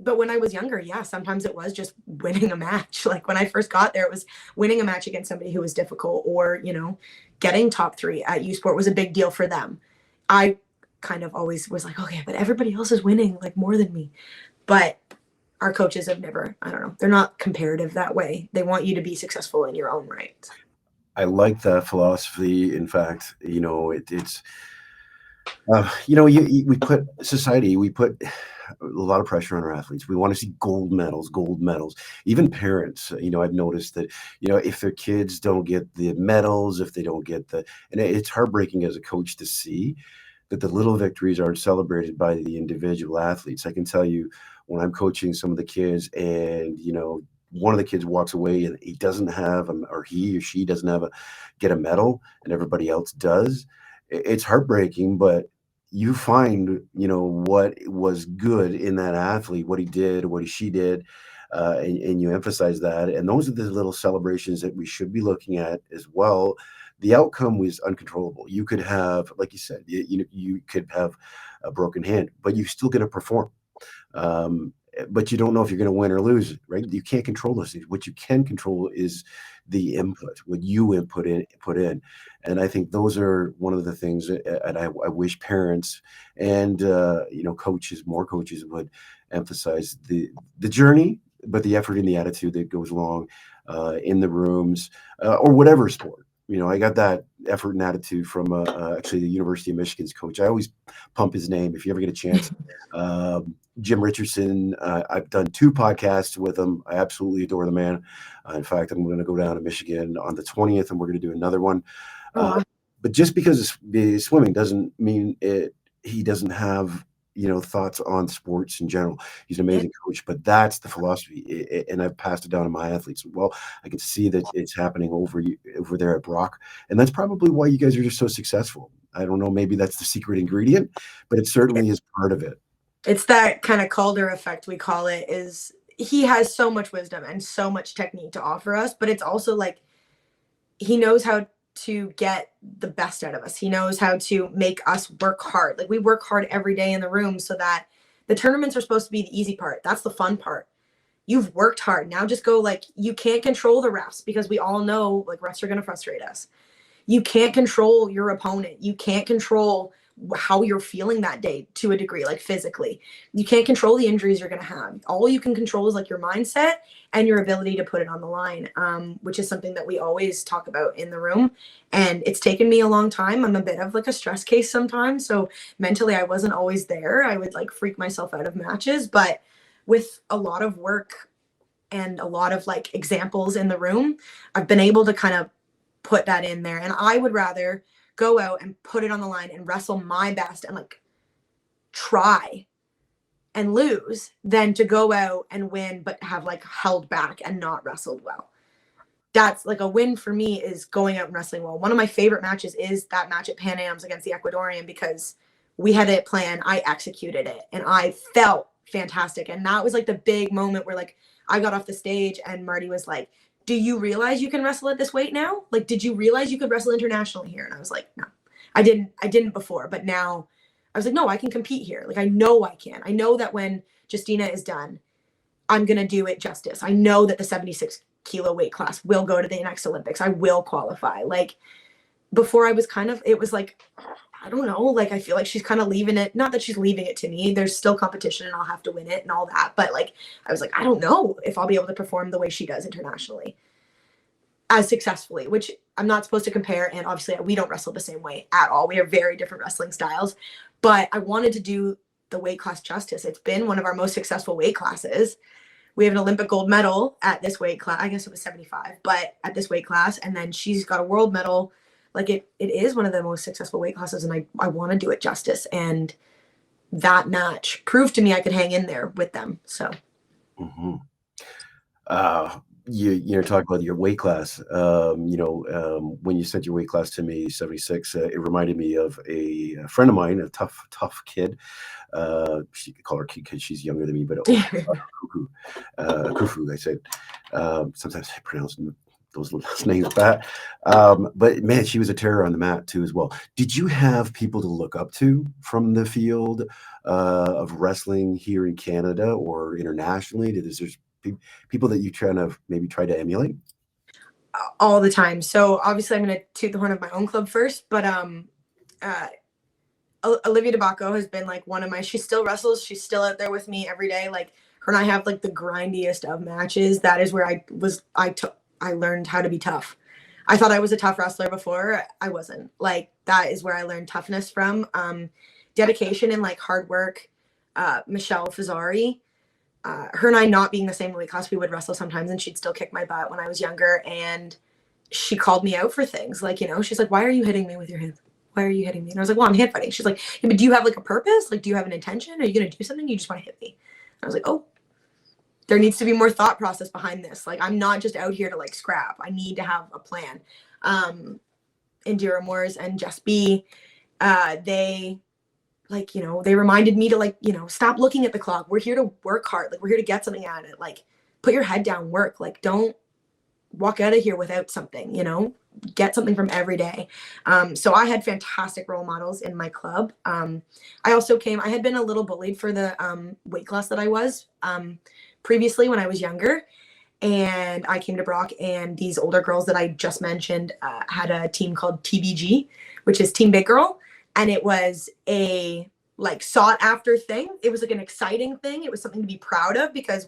But when I was younger, yeah, sometimes it was just winning a match. Like, when I first got there, it was winning a match against somebody who was difficult, or, you know, getting top 3 at U Sport was a big deal for them. I kind of always was like, okay, but everybody else is winning like more than me. But our coaches have never, I don't know, they're not comparative that way. They want you to be successful in your own right. I like that philosophy. In fact, you know, it's, you know, we put a lot of pressure on our athletes. We want to see gold medals. Even parents, you know, I've noticed that, you know, if their kids don't get the medals, if they don't get and it's heartbreaking as a coach to see. that the little victories aren't celebrated by the individual athletes. I can tell you when I'm coaching some of the kids, and one of the kids walks away and he doesn't have or he or she doesn't have get a medal, and everybody else does. It's heartbreaking, but you find what was good in that athlete, what he did, what she did, and you emphasize that. And those are the little celebrations that we should be looking at as well. The outcome was uncontrollable. You could have, like you said, you could have a broken hand, but you still get to perform. But you don't know if you're going to win or lose, right? You can't control those things. What you can control is the input, what you put in. And I think those are one of the things and I wish parents and more coaches would emphasize the journey, but the effort and the attitude that goes along in the rooms, or whatever sport. I got that effort and attitude from actually the University of Michigan's coach. I always pump his name if you ever get a chance. Jim Richardson. I've done 2 podcasts with him. I absolutely adore the man. In fact, I'm going to go down to Michigan on the 20th, and we're going to do another one. But just because it's swimming doesn't mean he doesn't have thoughts on sports in general. He's an amazing coach, but that's the philosophy, and I've passed it down to my athletes. Well, I can see that it's happening over there at Brock, and that's probably why you guys are just so successful. I don't know, maybe that's the secret ingredient, but it certainly is part of it. It's that kind of Calder effect, we call it. Is he has so much wisdom and so much technique to offer us, but it's also like he knows how to get the best out of us. He knows how to make us work hard. Like we work hard every day in the room so that the tournaments are supposed to be the easy part. That's the fun part. You've worked hard. Now just go. Like, you can't control the refs, because we all know like refs are going to frustrate us. You can't control your opponent. You can't control how you're feeling that day to a degree, like physically. You can't control the injuries you're going to have. All you can control is like your mindset and your ability to put it on the line, which is something that we always talk about in the room. And it's taken me a long time. I'm a bit of like a stress case sometimes. So mentally, I wasn't always there. I would like freak myself out of matches. But with a lot of work and a lot of like examples in the room, I've been able to kind of put that in there. And I would rather go out and put it on the line and wrestle my best and like try and lose than to go out and win but have like held back and not wrestled well. That's like a win for me, is going out and wrestling well. One of my favorite matches is that match at Pan Am's against the Ecuadorian, because we had it planned, I executed it, and I felt fantastic. And that was like the big moment where like I got off the stage and Marty was like, do you realize you can wrestle at this weight now? Like, did you realize you could wrestle internationally here? And I was like, no, I didn't before, but now I was like, no, I can compete here. Like, I know I can. I know that when Justina is done, I'm going to do it justice. I know that the 76 kilo weight class will go to the next Olympics. I will qualify. Like, before I was it was like, I don't know, like, I feel like she's kind of leaving it. Not that she's leaving it to me. There's still competition and I'll have to win it and all that. But like, I was like, I don't know if I'll be able to perform the way she does internationally as successfully, which I'm not supposed to compare. And obviously we don't wrestle the same way at all. We have very different wrestling styles, but I wanted to do the weight class justice. It's been one of our most successful weight classes. We have an Olympic gold medal at this weight class. I guess it was 75, but at this weight class. And then she's got a world medal. Like it is one of the most successful weight classes, and I want to do it justice. And that match proved to me I could hang in there with them. So, you're talking about your weight class. When you sent your weight class to me, 76, it reminded me of a friend of mine, a tough kid. She could call her kid because she's younger than me, but Kufu, I said. Sometimes I pronounce those last names bad. But man, she was a terror on the mat too as well. Did you have people to look up to from the field of wrestling here in Canada or internationally? Is there people that you try to emulate? All the time. So obviously I'm going to toot the horn of my own club first, but Olivia DeBacco has been like one of my, she still wrestles. She's still out there with me every day. Like, her and I have like the grindiest of matches. That is where I learned how to be tough. I thought I was a tough wrestler before. I wasn't. Like, that is where I learned toughness from. Dedication and like hard work. Michelle Fazzari, her and I not being the same weight class, we would wrestle sometimes and she'd still kick my butt when I was younger. And she called me out for things like, she's like, why are you hitting me with your hands? why are you hitting me? And I was like, well, I'm hit fighting. She's like, yeah, but do you have like a purpose? Like, do you have an intention? Are you going to do something? You just want to hit me. I was like, oh, there needs to be more thought process behind this. Like, I'm not just out here to like scrap. I need to have a plan. Indira Moores and Jess B, they like, you know, they reminded me to like, you know, stop looking at the clock. We're here to work hard. Like, we're here to get something out of it. Like, put your head down, work. Like, don't walk out of here without something, you know, get something from every day. So I had fantastic role models in my club. I had been a little bullied for the weight class that I was previously when I was younger. And I came to Brock, and these older girls that I just mentioned had a team called TBG, which is Team Big Girl. And it was a like sought after thing. It was like an exciting thing. It was something to be proud of because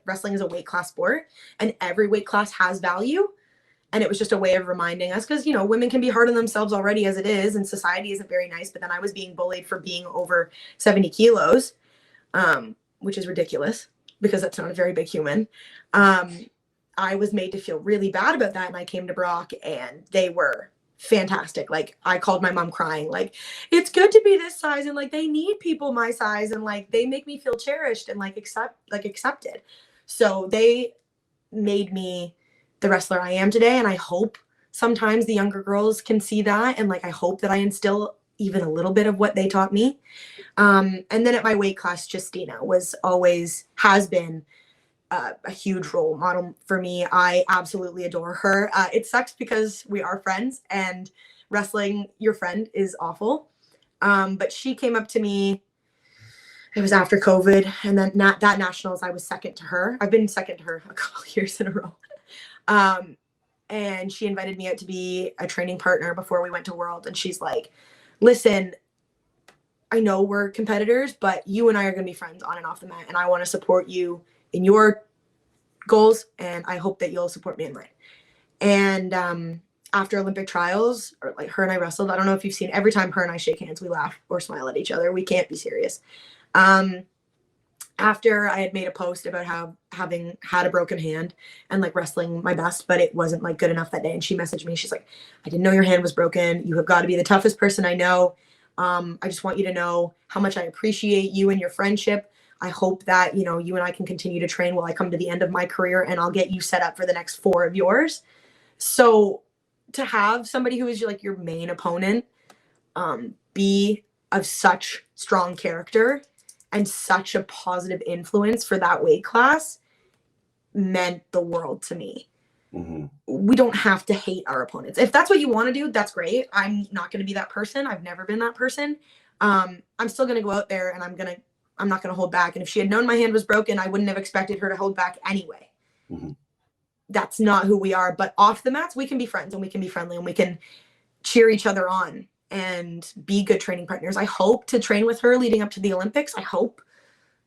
wrestling is a weight class sport and every weight class has value. And it was just a way of reminding us, because, you know, women can be hard on themselves already as it is, and society isn't very nice. But then I was being bullied for being over 70 kilos, which is ridiculous because that's not a very big human. I was made to feel really bad about that. And I came to Brock, and they were fantastic. Like, I called my mom crying, like, it's good to be this size, and like, they need people my size, and like, they make me feel cherished and like accepted. So they made me the wrestler I am today. And I hope sometimes the younger girls can see that. And like, I hope that I instill even a little bit of what they taught me. And then at my weight class, Justina has been a huge role model for me. I absolutely adore her. It sucks because we are friends, and wrestling your friend is awful. But she came up to me. It was after COVID, and then that nationals, I was second to her. I've been second to her a couple of years in a row. And she invited me out to be a training partner before we went to World. And she's like, listen, I know we're competitors, but you and I are going to be friends on and off the mat. And I want to support you in your goals. And I hope that you'll support me in mine. And after Olympic trials, or like, her and I wrestled. I don't know if you've seen, every time her and I shake hands, we laugh or smile at each other. We can't be serious. After I had made a post about having had a broken hand and like wrestling my best, but it wasn't like good enough that day. And she messaged me. She's like, I didn't know your hand was broken. You have got to be the toughest person I know. I just want you to know how much I appreciate you and your friendship. I hope that, you know, you and I can continue to train while I come to the end of my career, and I'll get you set up for the next 4 of yours. So to have somebody who is like your main opponent, be of such strong character and such a positive influence for that weight class meant the world to me. Mm-hmm. We don't have to hate our opponents. If that's what you want to do, that's great. I'm not going to be that person. I've never been that person. I'm still going to go out there, and I'm not going to hold back. And if she had known my hand was broken, I wouldn't have expected her to hold back anyway. Mm-hmm. That's not who we are. But off the mats, we can be friends, and we can be friendly, and we can cheer each other on and be good training partners. I hope to train with her leading up to the Olympics. I hope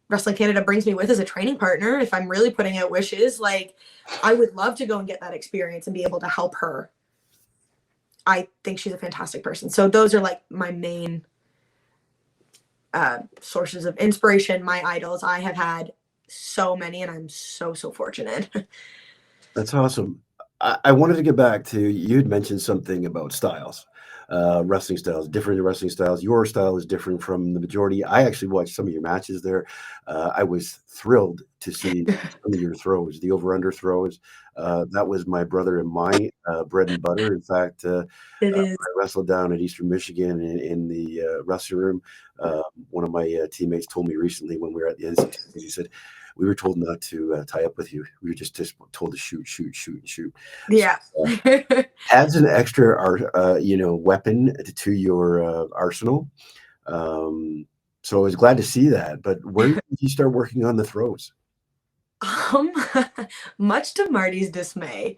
Wrestling Canada brings me with as a training partner. If I'm really putting out wishes, like, I would love to go and get that experience and be able to help her. I think she's a fantastic person. So those are like my main sources of inspiration, my idols. I have had so many, and I'm so fortunate. That's awesome. I wanted to get back to, you'd mentioned something about styles, wrestling styles, different wrestling styles. Your style is different from the majority. I actually watched some of your matches there. I was thrilled to see some of your throws, the over-under throws. That was my brother and my bread and butter. In fact, I wrestled down at Eastern Michigan in the wrestling room. One of my teammates told me recently when we were at the NCAA, he said, we were told not to tie up with you. We were just told to shoot. Yeah. So, adds an extra, weapon to your arsenal. So I was glad to see that. But where did you start working on the throws? Much to Marty's dismay,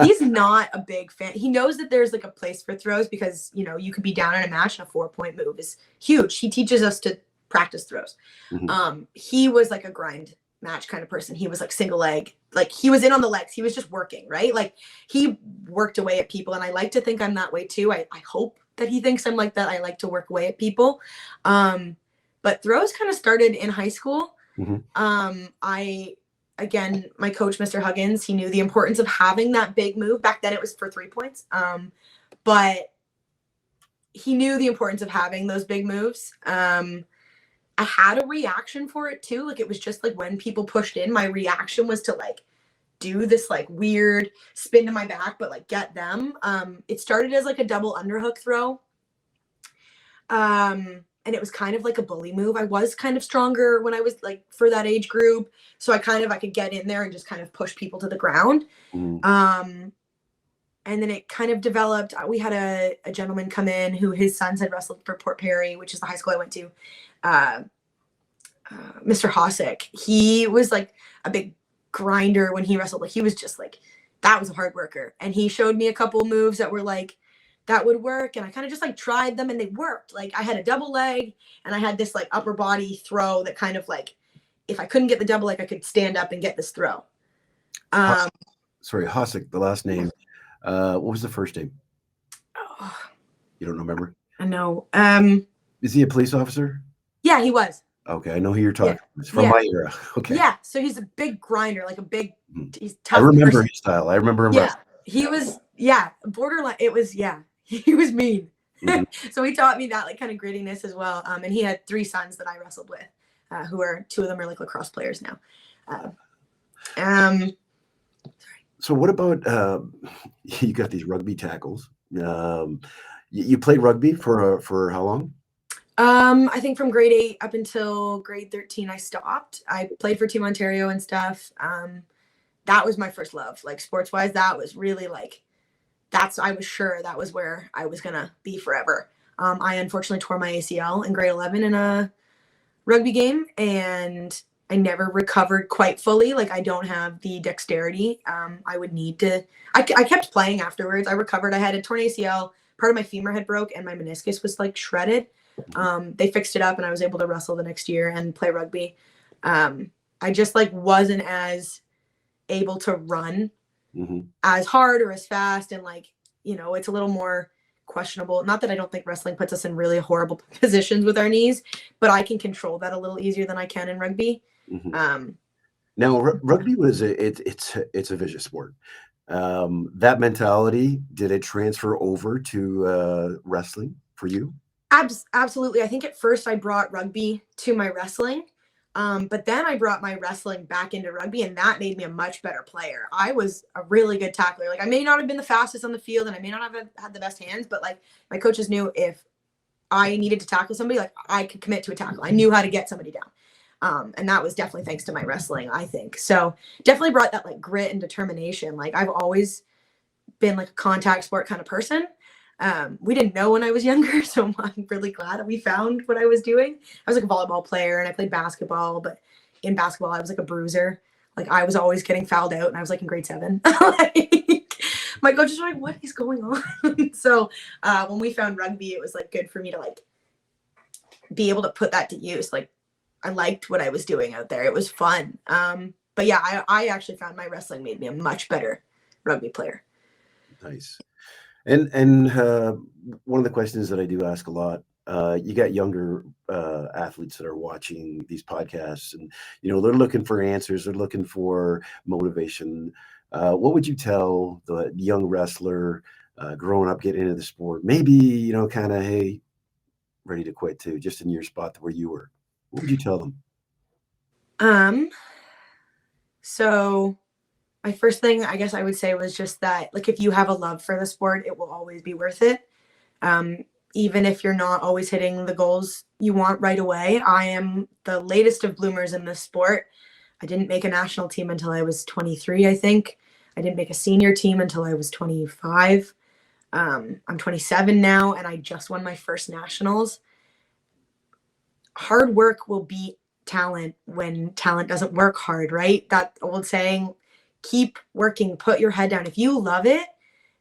he's not a big fan. He knows that there's like a place for throws because, you know, you could be down in a match and a 4-point move is huge. He teaches us to practice throws. Mm-hmm. He was like a grind match kind of person. He was like single leg, like he was in on the legs. He was just working, right? Like he worked away at people. And I like to think I'm that way too. I hope that he thinks I'm like that. I like to work away at people. But throws kind of started in high school. Mm-hmm. Again, my coach, Mr. Huggins, he knew the importance of having that big move. Back then it was for 3 points. But he knew the importance of having those big moves. I had a reaction for it too. Like, it was just like when people pushed in, my reaction was to like do this like weird spin to my back, but like get them. It started as like a double underhook throw. And it was kind of like a bully move. I was kind of stronger when I was like for that age group. So I could get in there and just kind of push people to the ground. And then it kind of developed. We had a gentleman come in who his sons had wrestled for Port Perry, which is the high school I went to. Mr. Hosick. He was like a big grinder when he wrestled. Like, he was just like, that was a hard worker. And he showed me a couple moves that were like, that would work. And I kind of just like tried them and they worked. Like, I had a double leg and I had this like upper body throw that kind of like, if I couldn't get the double leg, I could stand up and get this throw. Sorry, Hosick, the last name. What was the first name? Oh, you don't remember? I know. Is he a police officer? Yeah, he was. Okay, I know who you're talking about. It's from my era. Okay. Yeah, so he's a big grinder, like a big, he's tough. I remember his style. I remember him. Yeah, he was, borderline. It was, he was mean. So he taught me that like kind of grittiness as well. And he had 3 sons that I wrestled with, who are 2 of them are like lacrosse players now. So what about you got these rugby tackles? You played rugby for how long? I think from grade 8 up until grade 13, I stopped. I played for Team Ontario and stuff. That was my first love, like sports wise. That was really like, I was sure that was where I was gonna be forever. I unfortunately tore my ACL in grade 11 in a rugby game, and I never recovered quite fully. Like, I don't have the dexterity I would need to. I kept playing afterwards. I recovered. I had a torn ACL. Part of my femur had broke and my meniscus was like shredded. They fixed it up and I was able to wrestle the next year and play rugby. I just like wasn't as able to run as hard or as fast. And like, it's a little more questionable. Not that I don't think wrestling puts us in really horrible positions with our knees, but I can control that a little easier than I can in rugby. Now, rugby was it's a vicious sport. That mentality, did it transfer over to wrestling for you? Absolutely. I think at first I brought rugby to my wrestling, but then I brought my wrestling back into rugby, and that made me a much better player. I was a really good tackler. Like, I may not have been the fastest on the field and I may not have had the best hands, but like my coaches knew if I needed to tackle somebody, like I could commit to a tackle. I knew how to get somebody down. And that was definitely thanks to my wrestling, I think. So definitely brought that like grit and determination. Like, I've always been like a contact sport kind of person. We didn't know when I was younger, so I'm really glad that we found what I was doing. I was like a volleyball player and I played basketball, but in basketball I was like a bruiser. Like, I was always getting fouled out and I was like in grade 7. Like, my coaches were like, what is going on? So when we found rugby, it was like good for me to like be able to put that to use. Like, I liked what I was doing out there. It was fun. But yeah, I actually found my wrestling made me a much better rugby player. Nice. And one of the questions that I do ask a lot, you got younger athletes that are watching these podcasts, and they're looking for answers, they're looking for motivation. What would you tell the young wrestler growing up, getting into the sport, maybe kind of, hey, ready to quit too, just in your spot where you were? What would you tell them? So my first thing I guess I would say was just that, like, if you have a love for the sport, it will always be worth it. Even if you're not always hitting the goals you want right away. I am the latest of bloomers in this sport. I didn't make a national team until I was 23, I think. I didn't make a senior team until I was 25. I'm 27 now, and I just won my first nationals. Hard work will beat talent when talent doesn't work hard, right? That old saying, keep working, put your head down. If you love it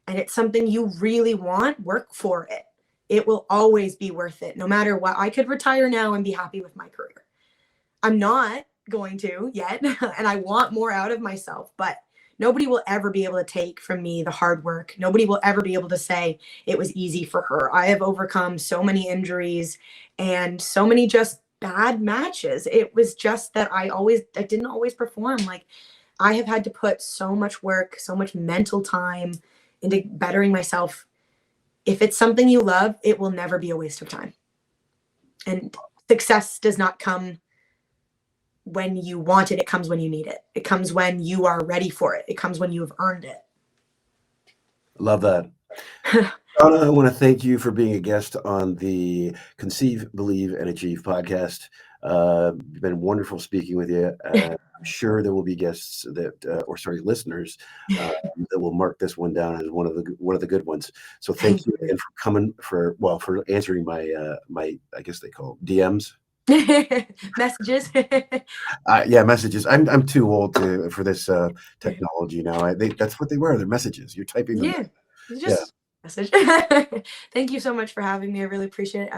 and it's something you really want, work for it. It will always be worth it, no matter what. I could retire now and be happy with my career. I'm not going to yet, and I want more out of myself, but nobody will ever be able to take from me the hard work. Nobody will ever be able to say it was easy for her. I have overcome so many injuries and so many just bad matches. It was just that I didn't always perform. Like, I have had to put so much work, so much mental time into bettering myself if it's something you love, it will never be a waste of time. And success does not come when you want it. It comes when you need it. It comes when you are ready for it. It comes when you have earned it. Love that. Shauna, I want to thank you for being a guest on the Conceive, Believe, and Achieve podcast. It's been wonderful speaking with you. I'm sure there will be guests listeners that will mark this one down as one of the good ones. So thank you again for coming for answering my I guess they call DMs. Messages. Yeah, messages. I'm too old for this technology now. That's what they were. They're messages. You're typing them. Yeah, just message. Thank you so much for having me. I really appreciate it.